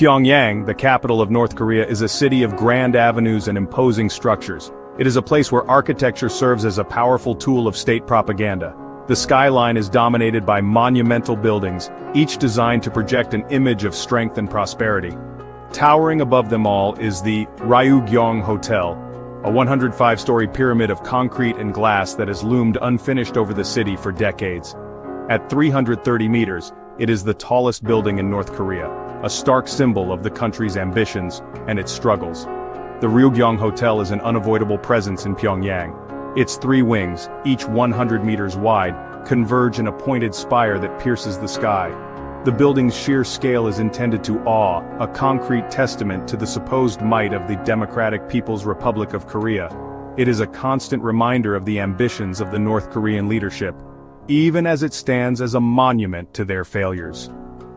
Pyongyang, the capital of North Korea, is a city of grand avenues and imposing structures. It is a place where architecture serves as a powerful tool of state propaganda. The skyline is dominated by monumental buildings, each designed to project an image of strength and prosperity. Towering above them all is the Ryugyong Hotel, a 105-story pyramid of concrete and glass that has loomed unfinished over the city for decades. At 330 meters, it is the tallest building in North Korea, a stark symbol of the country's ambitions and its struggles. The Ryugyong Hotel is an unavoidable presence in Pyongyang. Its three wings, each 100 meters wide, converge in a pointed spire that pierces the sky. The building's sheer scale is intended to awe, a concrete testament to the supposed might of the Democratic People's Republic of Korea. It is a constant reminder of the ambitions of the North Korean leadership, even as it stands as a monument to their failures.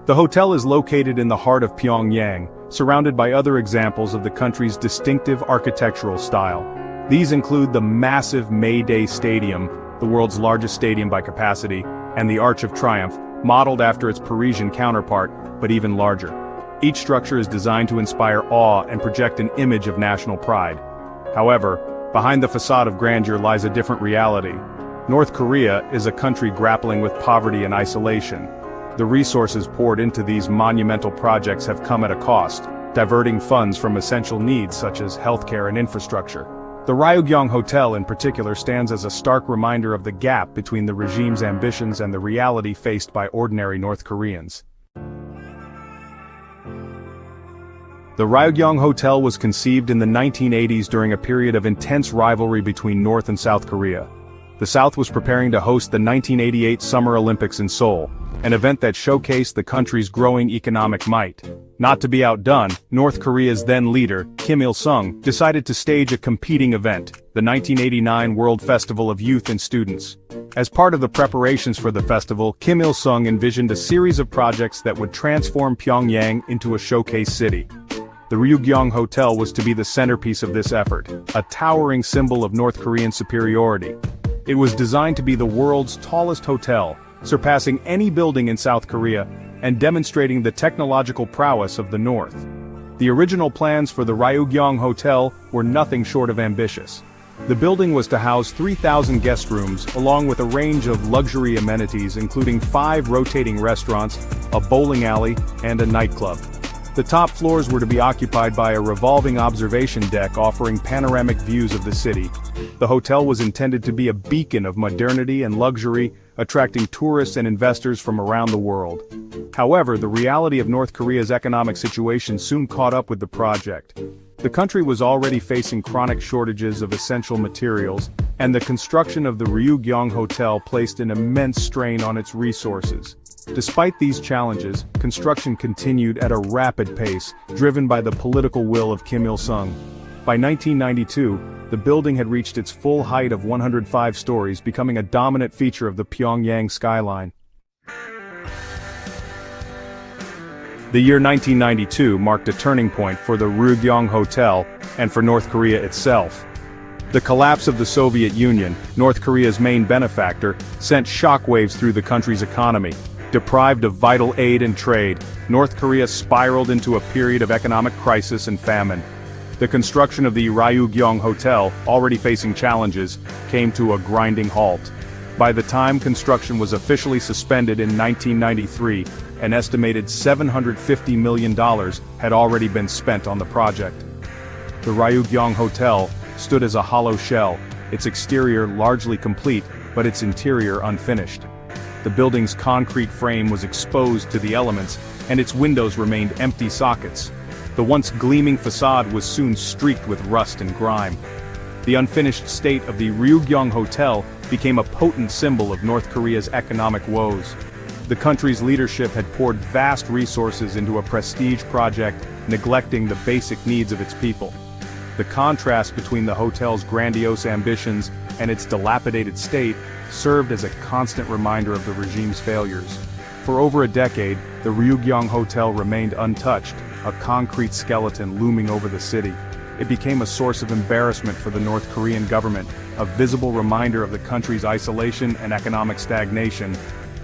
The hotel is located in the heart of Pyongyang, surrounded by other examples of the country's distinctive architectural style. These include the massive May Day Stadium, the world's largest stadium by capacity, and the Arch of Triumph, modeled after its Parisian counterpart, but even larger. Each structure is designed to inspire awe and project an image of national pride. However, behind the facade of grandeur lies a different reality. North Korea is a country grappling with poverty and isolation. The resources poured into these monumental projects have come at a cost, diverting funds from essential needs such as healthcare and infrastructure. The Ryugyong Hotel in particular stands as a stark reminder of the gap between the regime's ambitions and the reality faced by ordinary North Koreans. The Ryugyong Hotel was conceived in the 1980s during a period of intense rivalry between North and South Korea. The South was preparing to host the 1988 Summer Olympics in Seoul, an event that showcased the country's growing economic might. Not to be outdone, North Korea's then leader, Kim Il-sung, decided to stage a competing event, the 1989 World Festival of Youth and Students. As part of the preparations for the festival, Kim Il-sung envisioned a series of projects that would transform Pyongyang into a showcase city. The Ryugyong Hotel was to be the centerpiece of this effort, a towering symbol of North Korean superiority. It was designed to be the world's tallest hotel, surpassing any building in South Korea, and demonstrating the technological prowess of the North. The original plans for the Ryugyong Hotel were nothing short of ambitious. The building was to house 3,000 guest rooms, along with a range of luxury amenities including 5 rotating restaurants, a bowling alley, and a nightclub. The top floors were to be occupied by a revolving observation deck offering panoramic views of the city. The hotel was intended to be a beacon of modernity and luxury, attracting tourists and investors from around the world. However, the reality of North Korea's economic situation soon caught up with the project. The country was already facing chronic shortages of essential materials, and the construction of the Ryugyong Hotel placed an immense strain on its resources. Despite these challenges, construction continued at a rapid pace, driven by the political will of Kim Il-sung. By 1992, the building had reached its full height of 105 stories, becoming a dominant feature of the Pyongyang skyline. The year 1992 marked a turning point for the Ryugyong Hotel and for North Korea itself. The collapse of the Soviet Union, North Korea's main benefactor, sent shockwaves through the country's economy. Deprived of vital aid and trade, North Korea spiraled into a period of economic crisis and famine. The construction of the Ryugyong Hotel, already facing challenges, came to a grinding halt. By the time construction was officially suspended in 1993, an estimated $750 million had already been spent on the project. The Ryugyong Hotel stood as a hollow shell, its exterior largely complete, but its interior unfinished. The building's concrete frame was exposed to the elements, and its windows remained empty sockets. The once gleaming facade was soon streaked with rust and grime. The unfinished state of the Ryugyong Hotel became a potent symbol of North Korea's economic woes. The country's leadership had poured vast resources into a prestige project, neglecting the basic needs of its people. The contrast between the hotel's grandiose ambitions and its dilapidated state served as a constant reminder of the regime's failures. For over a decade, the Ryugyong Hotel remained untouched, a concrete skeleton looming over the city. It became a source of embarrassment for the North Korean government, a visible reminder of the country's isolation and economic stagnation.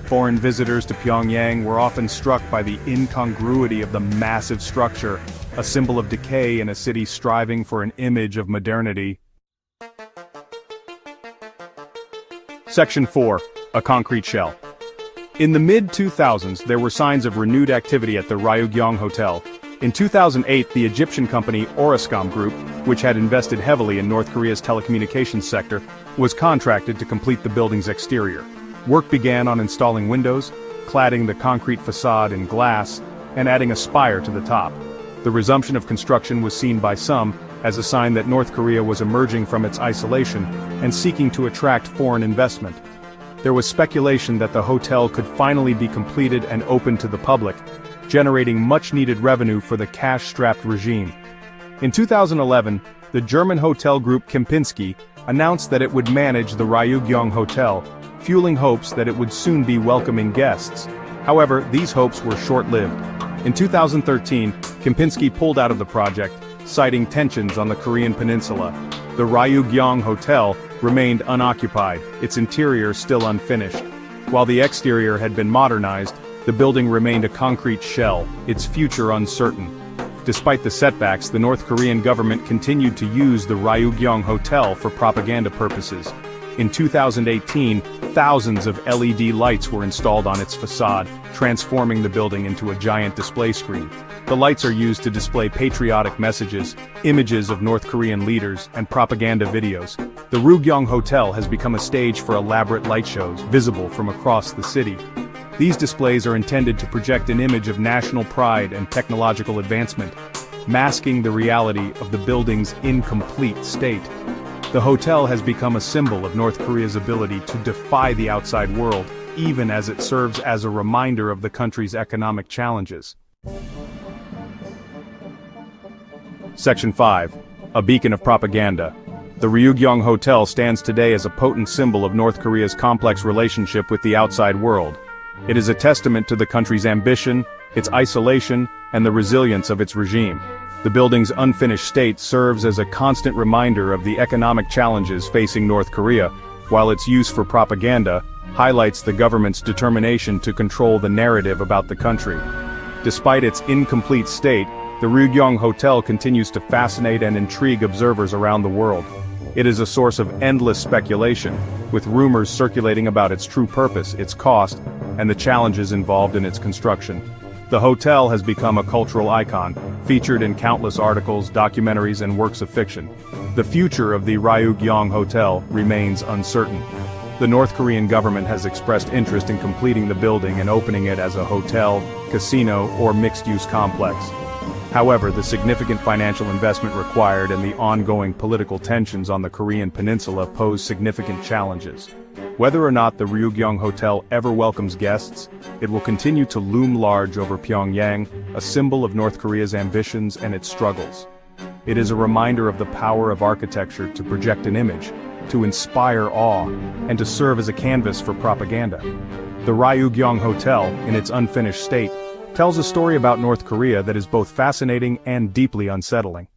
Foreign visitors to Pyongyang were often struck by the incongruity of the massive structure, a symbol of decay in a city striving for an image of modernity. Section 4. A concrete shell. In the mid-2000s, there were signs of renewed activity at the Ryugyong Hotel. In 2008, the Egyptian company Orascom Group, which had invested heavily in North Korea's telecommunications sector, was contracted to complete the building's exterior. Work began on installing windows, cladding the concrete facade in glass, and adding a spire to the top. The resumption of construction was seen by some as a sign that North Korea was emerging from its isolation and seeking to attract foreign investment. There was speculation that the hotel could finally be completed and opened to the public, generating much-needed revenue for the cash-strapped regime. In 2011, the German hotel group Kempinski announced that it would manage the Ryugyong Hotel, fueling hopes that it would soon be welcoming guests. However, these hopes were short-lived. In 2013, Kempinski pulled out of the project, citing tensions on the Korean peninsula. The Ryugyong Hotel remained unoccupied, its interior still unfinished. While the exterior had been modernized, the building remained a concrete shell, its future uncertain. Despite the setbacks, the North Korean government continued to use the Ryugyong Hotel for propaganda purposes. In 2018, thousands of LED lights were installed on its facade, transforming the building into a giant display screen. The lights are used to display patriotic messages, images of North Korean leaders, and propaganda videos. The Ryugyong Hotel has become a stage for elaborate light shows, visible from across the city. These displays are intended to project an image of national pride and technological advancement, masking the reality of the building's incomplete state. The hotel has become a symbol of North Korea's ability to defy the outside world, even as it serves as a reminder of the country's economic challenges. Section 5. A beacon of propaganda. The Ryugyong Hotel stands today as a potent symbol of North Korea's complex relationship with the outside world. It is a testament to the country's ambition, its isolation, and the resilience of its regime. The building's unfinished state serves as a constant reminder of the economic challenges facing North Korea, while its use for propaganda highlights the government's determination to control the narrative about the country. Despite its incomplete state, the Ryugyong Hotel continues to fascinate and intrigue observers around the world. It is a source of endless speculation, with rumors circulating about its true purpose, its cost, and the challenges involved in its construction. The hotel has become a cultural icon, featured in countless articles, documentaries, and works of fiction. The future of the Ryugyong Hotel remains uncertain. The North Korean government has expressed interest in completing the building and opening it as a hotel, casino, or mixed-use complex. However, the significant financial investment required and the ongoing political tensions on the Korean peninsula pose significant challenges. Whether or not the Ryugyong Hotel ever welcomes guests, it will continue to loom large over Pyongyang, a symbol of North Korea's ambitions and its struggles. It is a reminder of the power of architecture to project an image, to inspire awe, and to serve as a canvas for propaganda. The Ryugyong Hotel, in its unfinished state, tells a story about North Korea that is both fascinating and deeply unsettling.